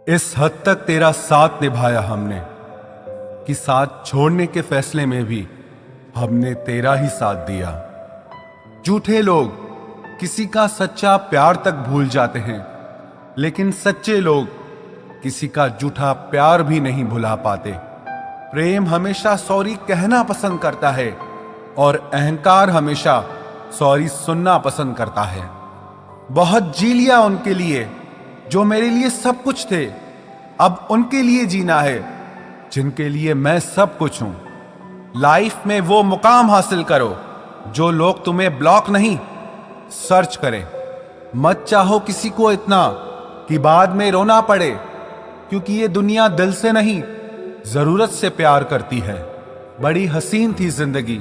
इस हद तक तेरा साथ निभाया हमने कि साथ छोड़ने के फैसले में भी हमने तेरा ही साथ दिया। झूठे लोग किसी का सच्चा प्यार तक भूल जाते हैं, लेकिन सच्चे लोग किसी का झूठा प्यार भी नहीं भुला पाते। प्रेम हमेशा सॉरी कहना पसंद करता है और अहंकार हमेशा सॉरी सुनना पसंद करता है। बहुत जी लिया उनके लिए जो मेरे लिए सब कुछ थे, अब उनके लिए जीना है जिनके लिए मैं सब कुछ हूं। लाइफ में वो मुकाम हासिल करो जो लोग तुम्हें ब्लॉक नहीं सर्च करें। मत चाहो किसी को इतना कि बाद में रोना पड़े, क्योंकि ये दुनिया दिल से नहीं जरूरत से प्यार करती है। बड़ी हसीन थी जिंदगी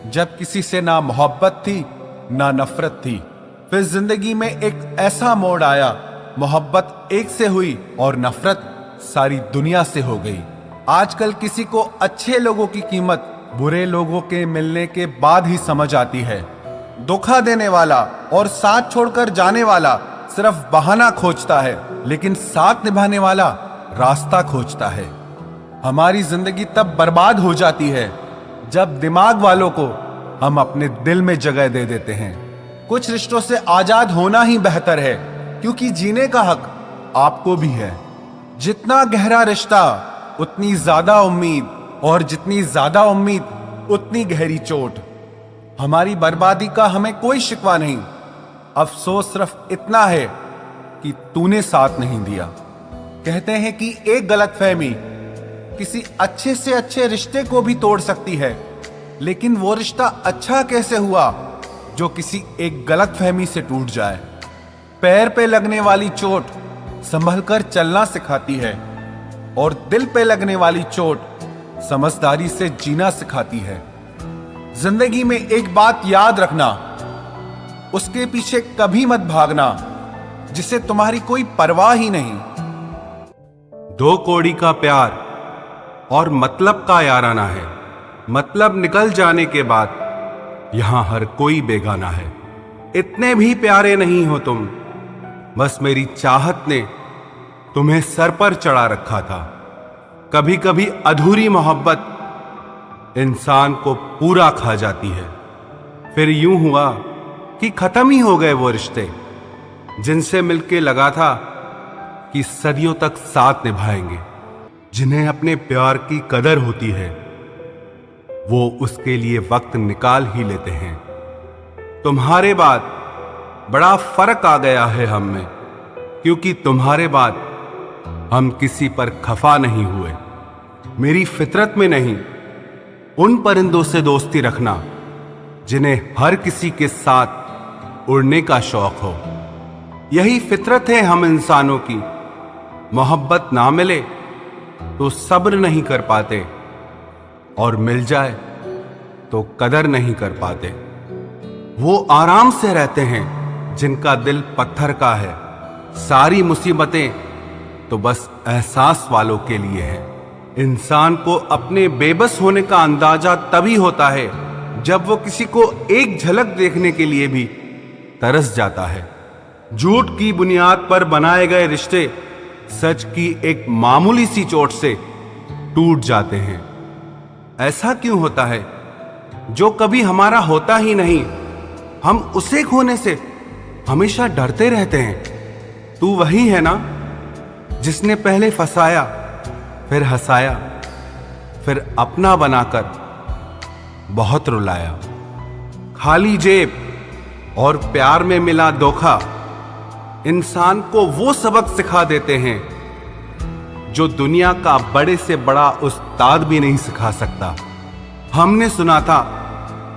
जब किसी से ना मोहब्बत थी ना नफरत थी। फिर जिंदगी में एक ऐसा मोड़ आया, मोहब्बत एक से हुई और नफरत सारी दुनिया से हो गई। आजकल किसी को अच्छे लोगों की कीमत बुरे लोगों के मिलने के बाद ही समझ आती है। धोखा देने वाला और साथ छोड़कर जाने वाला सिर्फ बहाना खोजता है, लेकिन साथ निभाने वाला रास्ता खोजता है। हमारी जिंदगी तब बर्बाद हो जाती है जब दिमाग वालों को हम अपने दिल में जगह दे देते हैं। कुछ रिश्तों से आजाद होना ही बेहतर है, क्योंकि जीने का हक आपको भी है। जितना गहरा रिश्ता उतनी ज्यादा उम्मीद, और जितनी ज्यादा उम्मीद उतनी गहरी चोट। हमारी बर्बादी का हमें कोई शिकवा नहीं, अफसोस सिर्फ इतना है कि तूने साथ नहीं दिया। कहते हैं कि एक गलतफहमी किसी अच्छे से अच्छे रिश्ते को भी तोड़ सकती है, लेकिन वो रिश्ता अच्छा कैसे हुआ जो किसी एक गलतफहमी से टूट जाए। पैर पे लगने वाली चोट संभल कर चलना सिखाती है, और दिल पे लगने वाली चोट समझदारी से जीना सिखाती है। जिंदगी में एक बात याद रखना, उसके पीछे कभी मत भागना जिसे तुम्हारी कोई परवाह ही नहीं। दो कौड़ी का प्यार और मतलब का याराना है। मतलब निकल जाने के बाद यहां हर कोई बेगाना है। इतने भी प्यारे नहीं हो तुम, बस मेरी चाहत ने तुम्हें सर पर चढ़ा रखा था। कभी कभी अधूरी मोहब्बत इंसान को पूरा खा जाती है। फिर यूं हुआ कि खत्म ही हो गए वो रिश्ते जिनसे मिलके लगा था कि सदियों तक साथ निभाएंगे। जिन्हें अपने प्यार की कदर होती है वो उसके लिए वक्त निकाल ही लेते हैं। तुम्हारे बाद बड़ा फर्क आ गया है हम में, क्योंकि तुम्हारे बाद हम किसी पर खफा नहीं हुए। मेरी फितरत में नहीं उन परिंदों से दोस्ती रखना जिन्हें हर किसी के साथ उड़ने का शौक हो। यही फितरत है हम इंसानों की। मोहब्बत ना मिले तो सब्र नहीं कर पाते, और मिल जाए तो कदर नहीं कर पाते। वो आराम से रहते हैं जिनका दिल पत्थर का है। सारी मुसीबतें तो बस एहसास वालों के लिए है। इंसान को अपने बेबस होने का अंदाजा तभी होता है जब वो किसी को एक झलक देखने के लिए भी तरस जाता है। झूठ की बुनियाद पर बनाए गए रिश्ते सच की एक मामूली सी चोट से टूट जाते हैं। ऐसा क्यों होता है? जो कभी हमारा होता ही नहीं, हम उसे खोने से हमेशा डरते रहते हैं। तू वही है ना जिसने पहले फंसाया, फिर हंसाया, फिर अपना बनाकर बहुत रुलाया। खाली जेब और प्यार में मिला धोखा इंसान को वो सबक सिखा देते हैं जो दुनिया का बड़े से बड़ा उस्ताद भी नहीं सिखा सकता। हमने सुना था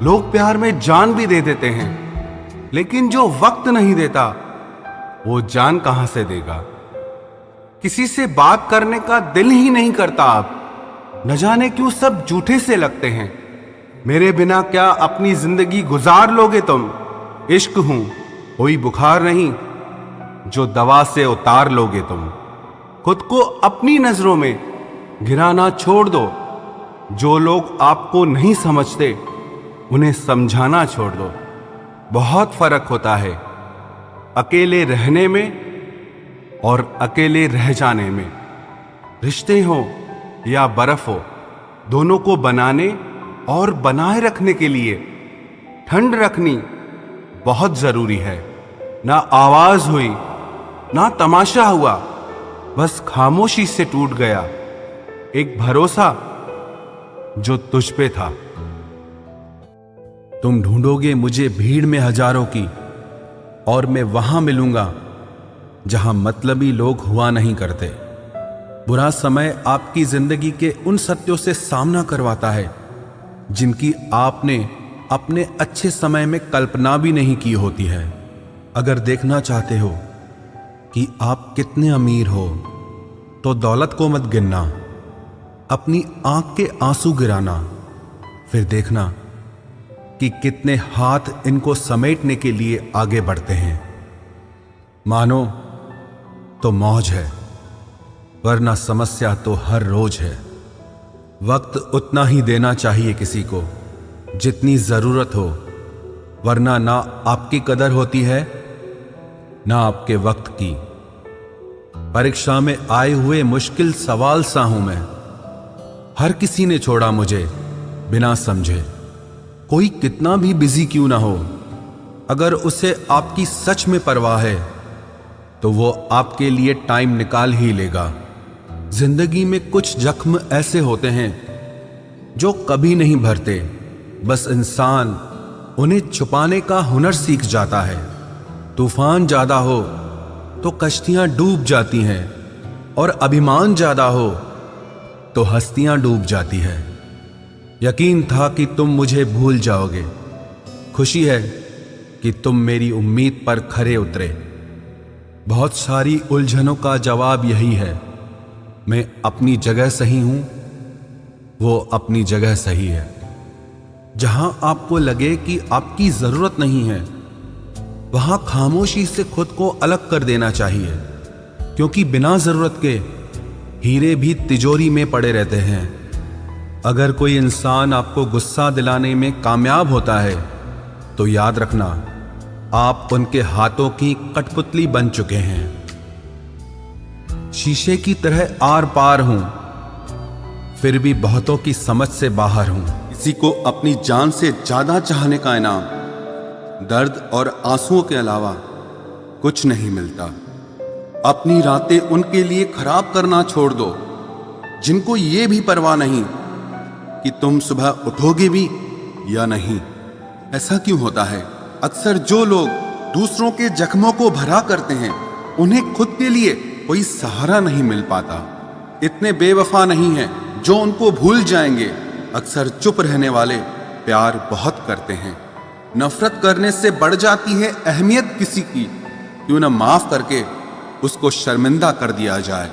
लोग प्यार में जान भी दे देते हैं, लेकिन जो वक्त नहीं देता वो जान कहां से देगा। किसी से बात करने का दिल ही नहीं करता अब, न जाने क्यों सब झूठे से लगते हैं। मेरे बिना क्या अपनी जिंदगी गुजार लोगे तुम? इश्क हूं कोई बुखार नहीं जो दवा से उतार लोगे तुम। खुद को अपनी नजरों में गिराना छोड़ दो। जो लोग आपको नहीं समझते उन्हें समझाना छोड़ दो। बहुत फर्क होता है अकेले रहने में और अकेले रह जाने में। रिश्ते हो या बर्फ हो, दोनों को बनाने और बनाए रखने के लिए ठंड रखनी बहुत जरूरी है। ना आवाज हुई, ना तमाशा हुआ, बस खामोशी से टूट गया एक भरोसा जो तुझ पे था। तुम ढूंढोगे मुझे भीड़ में हजारों की, और मैं वहां मिलूंगा जहां मतलबी लोग हुआ नहीं करते। बुरा समय आपकी जिंदगी के उन सत्यों से सामना करवाता है जिनकी आपने अपने अच्छे समय में कल्पना भी नहीं की होती है। अगर देखना चाहते हो कि आप कितने अमीर हो, तो दौलत को मत गिनना, अपनी आंख के आंसू गिराना, फिर देखना कि कितने हाथ इनको समेटने के लिए आगे बढ़ते हैं। मानो तो मौज है, वरना समस्या तो हर रोज है। वक्त उतना ही देना चाहिए किसी को जितनी जरूरत हो, वरना ना आपकी कदर होती है ना आपके वक्त की। परीक्षा में आए हुए मुश्किल सवाल सा हूं मैं। हर किसी ने छोड़ा मुझे बिना समझे। कोई कितना भी बिजी क्यों ना हो, अगर उसे आपकी सच में परवाह है तो वो आपके लिए टाइम निकाल ही लेगा। जिंदगी में कुछ जख्म ऐसे होते हैं जो कभी नहीं भरते, बस इंसान उन्हें छुपाने का हुनर सीख जाता है। तूफान ज्यादा हो तो कश्तियां डूब जाती हैं, और अभिमान ज्यादा हो तो हस्तियां डूब जाती है। यकीन था कि तुम मुझे भूल जाओगे। खुशी है कि तुम मेरी उम्मीद पर खरे उतरे। बहुत सारी उलझनों का जवाब यही है, मैं अपनी जगह सही हूं, वो अपनी जगह सही है। जहां आपको लगे कि आपकी जरूरत नहीं है, वहां खामोशी से खुद को अलग कर देना चाहिए, क्योंकि बिना जरूरत के हीरे भी तिजोरी में पड़े रहते हैं। अगर कोई इंसान आपको गुस्सा दिलाने में कामयाब होता है तो याद रखना, आप उनके हाथों की कठपुतली बन चुके हैं। शीशे की तरह आर पार हूं, फिर भी बहुतों की समझ से बाहर हूं। किसी को अपनी जान से ज्यादा चाहने का इनाम दर्द और आंसुओं के अलावा कुछ नहीं मिलता। अपनी रातें उनके लिए खराब करना छोड़ दो जिनको ये भी परवाह नहीं कि तुम सुबह उठोगे भी या नहीं। ऐसा क्यों होता है? अक्सर जो लोग दूसरों के जख्मों को भरा करते हैं, उन्हें खुद के लिए कोई सहारा नहीं मिल पाता। इतने बेवफा नहीं है जो उनको भूल जाएंगे। अक्सर चुप रहने वाले प्यार बहुत करते हैं। नफरत करने से बढ़ जाती है अहमियत किसी की। क्यों न माफ करके उसको शर्मिंदा कर दिया जाए।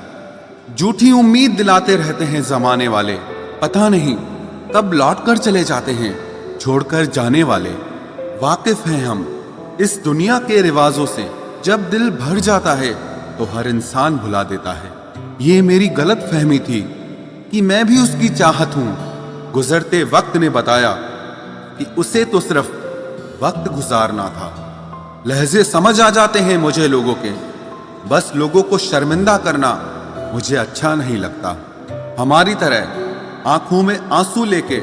झूठी उम्मीद दिलाते रहते हैं जमाने वाले, पता नहीं कब लौट कर चले जाते हैं छोड़कर जाने वाले। वाकिफ हैं हम इस दुनिया के रिवाजों से। जब दिल भर जाता है तो हर इंसान भुला देता है। ये मेरी गलत फहमी थी कि मैं भी उसकी चाहत हूं। गुजरते वक्त ने बताया कि उसे तो सिर्फ वक्त गुजारना था। लहजे समझ आ जाते हैं मुझे लोगों के, बस लोगों को शर्मिंदा करना मुझे अच्छा नहीं लगता। हमारी तरह आंखों में आंसू लेके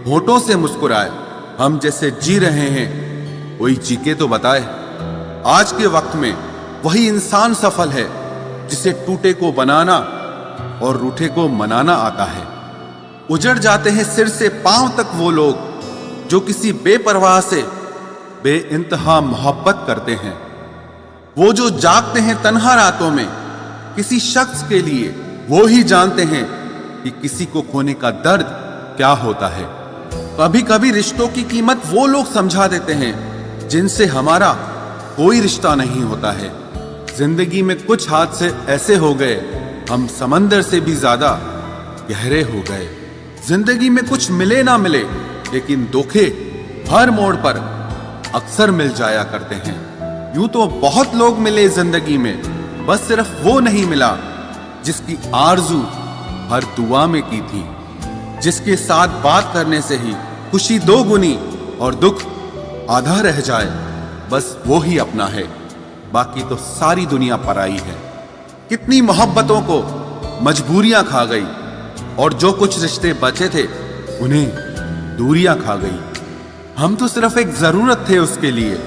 होठों से मुस्कुराए, हम जैसे जी रहे हैं कोई चीखे तो बताए। आज के वक्त में वही इंसान सफल है जिसे टूटे को बनाना और रूठे को मनाना आता है। उजड़ जाते हैं सिर से पांव तक वो लोग जो किसी बेपरवाह से बेइंतहा मोहब्बत करते हैं। वो जो जागते हैं तन्हा रातों में किसी शख्स के लिए, वो ही जानते हैं कि किसी को खोने का दर्द क्या होता है। कभी कभी रिश्तों की कीमत वो लोग समझा देते हैं जिनसे हमारा कोई रिश्ता नहीं होता है। जिंदगी में कुछ हादसे ऐसे हो गए, हम समंदर से भी ज्यादा गहरे हो गए। जिंदगी में कुछ मिले ना मिले, लेकिन धोखे हर मोड़ पर अक्सर मिल जाया करते हैं। यूं तो बहुत लोग मिले जिंदगी में, बस सिर्फ वो नहीं मिला जिसकी आरजू हर दुआ में की थी। जिसके साथ बात करने से ही खुशी दो गुनी और दुख आधा रह जाए, बस वो ही अपना है, बाकी तो सारी दुनिया पराई है। कितनी मोहब्बतों को मजबूरियां खा गई, और जो कुछ रिश्ते बचे थे उन्हें दूरियां खा गई। हम तो सिर्फ एक जरूरत थे उसके लिए,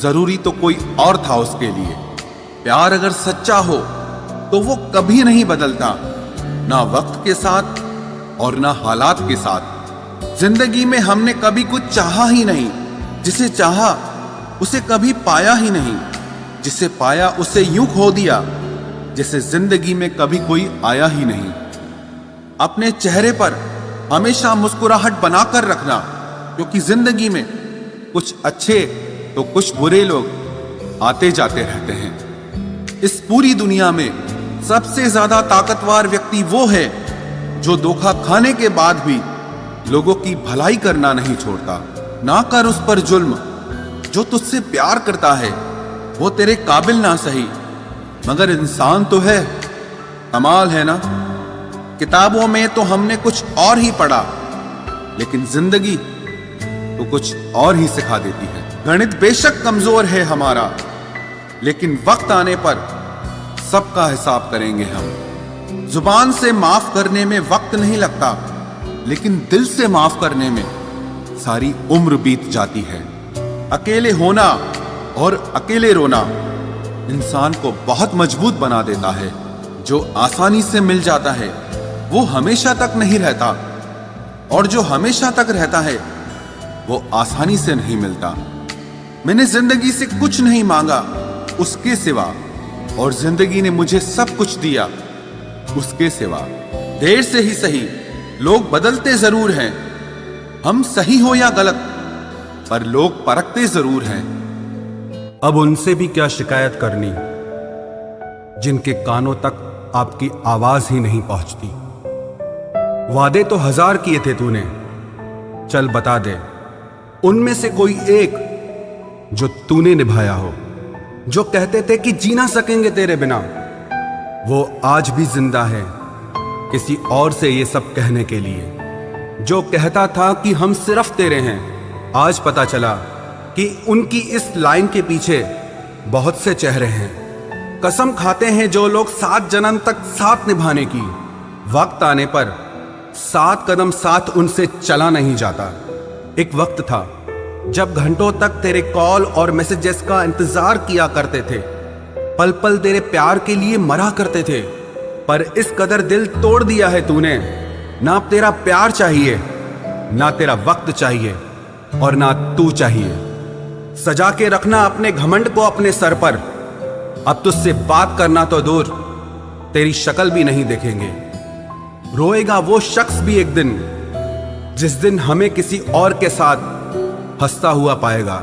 जरूरी तो कोई और था उसके लिए। प्यार अगर सच्चा हो तो वो कभी नहीं बदलता, ना वक्त के साथ और ना हालात के साथ। जिंदगी में हमने कभी कुछ चाहा ही नहीं, जिसे चाहा उसे कभी पाया ही नहीं, जिसे पाया उसे यूं खो दिया जैसे जिंदगी में कभी कोई आया ही नहीं। अपने चेहरे पर हमेशा मुस्कुराहट बनाकर रखना, क्योंकि जिंदगी में कुछ अच्छे तो कुछ बुरे लोग आते जाते रहते हैं। इस पूरी दुनिया में सबसे ज्यादा ताकतवर व्यक्ति वो है जो धोखा खाने के बाद भी लोगों की भलाई करना नहीं छोड़ता। ना कर उस पर जुल्म, जो तुझसे प्यार करता है वो तेरे काबिल ना सही मगर इंसान तो है। कमाल है ना, किताबों में तो हमने कुछ और ही पढ़ा, लेकिन जिंदगी तो कुछ और ही सिखा देती है। गणित बेशक कमजोर है हमारा, लेकिन वक्त आने पर सबका हिसाब करेंगे हम। जुबान से माफ करने में वक्त नहीं लगता, लेकिन दिल से माफ करने में सारी उम्र बीत जाती है। अकेले होना और अकेले रोना इंसान को बहुत मजबूत बना देता है। जो आसानी से मिल जाता है वो हमेशा तक नहीं रहता, और जो हमेशा तक रहता है वो आसानी से नहीं मिलता। मैंने जिंदगी से कुछ नहीं मांगा उसके सिवा, और जिंदगी ने मुझे सब कुछ दिया उसके सिवा। देर से ही सही, लोग बदलते जरूर हैं, हम सही हो या गलत, पर लोग परखते जरूर हैं। अब उनसे भी क्या शिकायत करनी जिनके कानों तक आपकी आवाज ही नहीं पहुंचती। वादे तो 1000 किए थे तूने, चल बता दे उनमें से कोई एक जो तूने निभाया हो। जो कहते थे कि जी ना सकेंगे तेरे बिना, वो आज भी जिंदा है किसी और से ये सब कहने के लिए। जो कहता था कि हम सिर्फ तेरे हैं, आज पता चला कि उनकी इस लाइन के पीछे बहुत से चेहरे हैं। कसम खाते हैं जो लोग 7 जन्म तक साथ निभाने की, वक्त आने पर 7 कदम साथ उनसे चला नहीं जाता। एक वक्त था जब घंटों तक तेरे कॉल और मैसेजेस का इंतजार किया करते थे, पल पल तेरे प्यार के लिए मरा करते थे, पर इस कदर दिल तोड़ दिया है तूने। ना तेरा प्यार चाहिए, ना तेरा वक्त चाहिए, और ना तू चाहिए। सजा के रखना अपने घमंड को अपने सर पर। अब तुझसे बात करना तो दूर, तेरी शक्ल भी नहीं देखेंगे। रोएगा वो शख्स भी एक दिन, जिस दिन हमें किसी और के साथ हंसता हुआ पाएगा।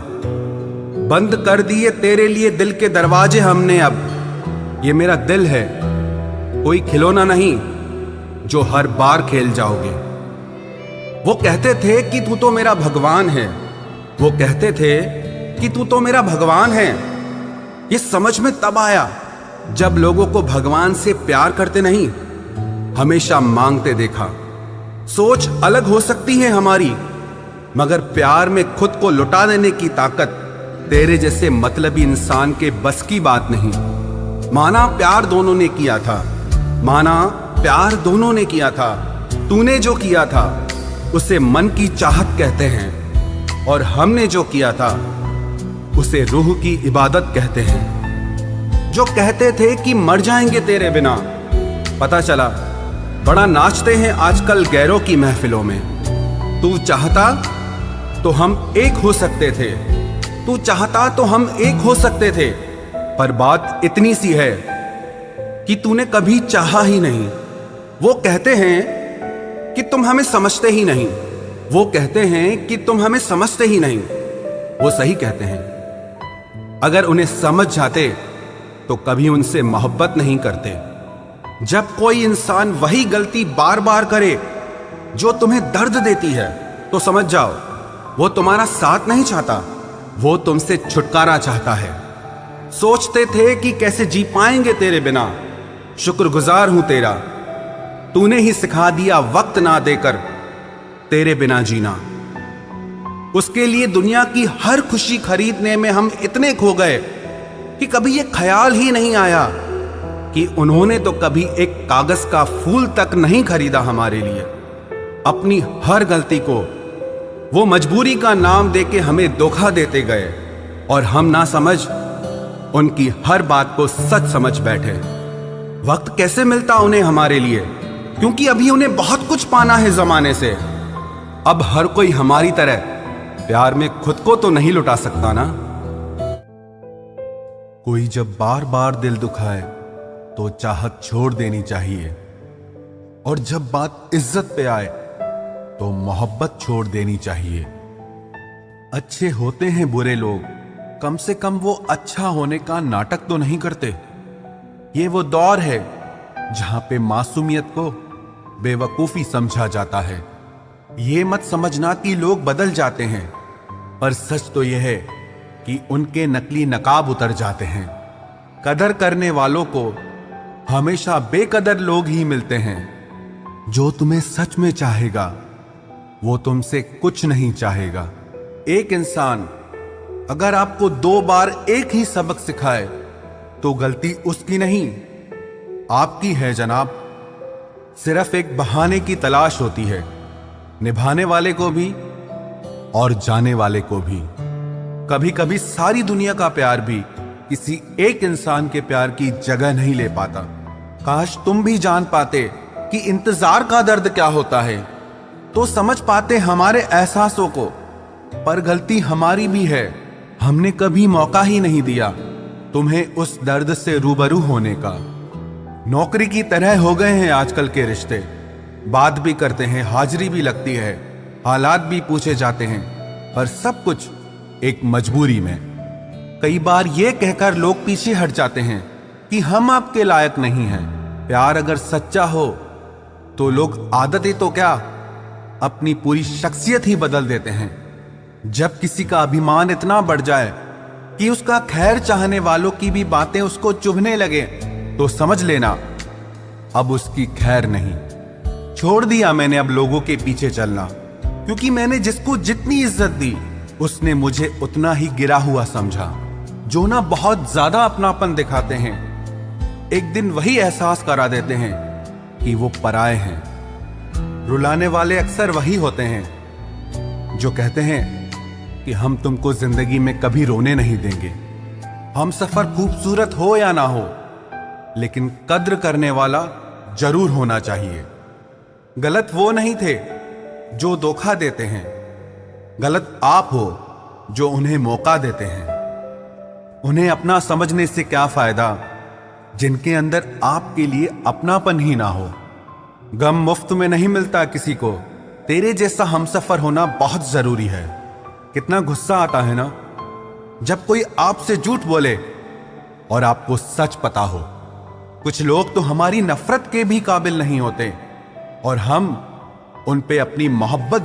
बंद कर दिए तेरे लिए दिल के दरवाजे हमने अब। ये मेरा दिल है, कोई खिलौना नहीं जो हर बार खेल जाओगे। वो कहते थे कि तू तो मेरा भगवान है, वो कहते थे कि तू तो मेरा भगवान है। ये समझ में तब आया जब लोगों को भगवान से प्यार करते नहीं, हमेशा मांगते देखा। सोच अलग हो सकती है हमारी, मगर प्यार में खुद को लुटा देने की ताकत तेरे जैसे मतलबी इंसान के बस की बात नहीं। माना प्यार दोनों ने किया था, माना प्यार दोनों ने किया था। तूने जो किया था उसे मन की चाहत कहते हैं, और हमने जो किया था उसे रूह की इबादत कहते हैं। जो कहते थे कि मर जाएंगे तेरे बिना, पता चला बड़ा नाचते हैं आजकल गैरों की महफिलों में। तू चाहता तो हम एक हो सकते थे, तू चाहता तो हम एक हो सकते थे, पर बात इतनी सी है कि तूने कभी चाहा ही नहीं। वो कहते हैं कि तुम हमें समझते ही नहीं, वो कहते हैं कि तुम हमें समझते ही नहीं। वो सही कहते हैं, अगर उन्हें समझ जाते तो कभी उनसे मोहब्बत नहीं करते। जब कोई इंसान वही गलती बार बार करे जो तुम्हें दर्द देती है, तो समझ जाओ वो तुम्हारा साथ नहीं चाहता, वो तुमसे छुटकारा चाहता है। सोचते थे कि कैसे जी पाएंगे तेरे बिना, शुक्रगुजार हूं तेरा, तूने ही सिखा दिया वक्त ना देकर तेरे बिना जीना। उसके लिए दुनिया की हर खुशी खरीदने में हम इतने खो गए कि कभी ये ख्याल ही नहीं आया कि उन्होंने तो कभी एक कागज का फूल तक नहीं खरीदा हमारे लिए। अपनी हर गलती को वो मजबूरी का नाम देके हमें धोखा देते गए और हम ना समझ उनकी हर बात को सच समझ बैठे। वक्त कैसे मिलता उन्हें हमारे लिए, क्योंकि अभी उन्हें बहुत कुछ पाना है जमाने से। अब हर कोई हमारी तरह प्यार में खुद को तो नहीं लुटा सकता ना। कोई जब बार बार दिल दुखाए तो चाहत छोड़ देनी चाहिए, और जब बात इज्जत पे आए तो मोहब्बत छोड़ देनी चाहिए। अच्छे होते हैं बुरे लोग, कम से कम वो अच्छा होने का नाटक तो नहीं करते। ये वो दौर है जहां पे मासूमियत को बेवकूफी समझा जाता है। ये मत समझना कि लोग बदल जाते हैं, पर सच तो यह है कि उनके नकली नकाब उतर जाते हैं। कदर करने वालों को हमेशा बेकदर लोग ही मिलते हैं। जो तुम्हें सच में चाहेगा वो तुमसे कुछ नहीं चाहेगा। एक इंसान अगर आपको 2 बार एक ही सबक सिखाए तो गलती उसकी नहीं आपकी है जनाब। सिर्फ एक बहाने की तलाश होती है, निभाने वाले को भी और जाने वाले को भी। कभी कभी सारी दुनिया का प्यार भी किसी एक इंसान के प्यार की जगह नहीं ले पाता। काश तुम भी जान पाते कि इंतजार का दर्द क्या होता है, तो समझ पाते हमारे एहसासों को। पर गलती हमारी भी है, हमने कभी मौका ही नहीं दिया तुम्हें उस दर्द से रूबरू होने का। नौकरी की तरह हो गए हैं आजकल के रिश्ते, बात भी करते हैं, हाजिरी भी लगती है, हालात भी पूछे जाते हैं, पर सब कुछ एक मजबूरी में। कई बार ये कहकर लोग पीछे हट जाते हैं कि हम आपके लायक नहीं हैं। प्यार अगर सच्चा हो तो लोग आदतें तो क्या, अपनी पूरी शख्सियत ही बदल देते हैं। जब किसी का अभिमान इतना बढ़ जाए कि उसका खैर चाहने वालों की भी बातें उसको चुभने लगे, तो समझ लेना अब उसकी खैर नहीं। छोड़ दिया मैंने अब लोगों के पीछे चलना, क्योंकि मैंने जिसको जितनी इज्जत दी उसने मुझे उतना ही गिरा हुआ समझा। जो ना बहुत ज्यादा अपनापन दिखाते हैं, एक दिन वही एहसास करा देते हैं कि वो पराए हैं। रुलाने वाले अक्सर वही होते हैं जो कहते हैं कि हम तुमको जिंदगी में कभी रोने नहीं देंगे। हम सफर खूबसूरत हो या ना हो, लेकिन कद्र करने वाला जरूर होना चाहिए। गलत वो नहीं थे जो धोखा देते हैं, गलत आप हो जो उन्हें मौका देते हैं। उन्हें अपना समझने से क्या फायदा जिनके अंदर आपके लिए अपनापन ही ना हो। गम मुफ्त में नहीं मिलता किसी को, तेरे जैसा हमसफर होना बहुत जरूरी है। कितना गुस्सा आता है ना जब कोई आपसे झूठ बोले और आपको सच पता हो। कुछ लोग तो हमारी नफरत के भी काबिल नहीं होते और हम उन पे अपनी मोहब्बत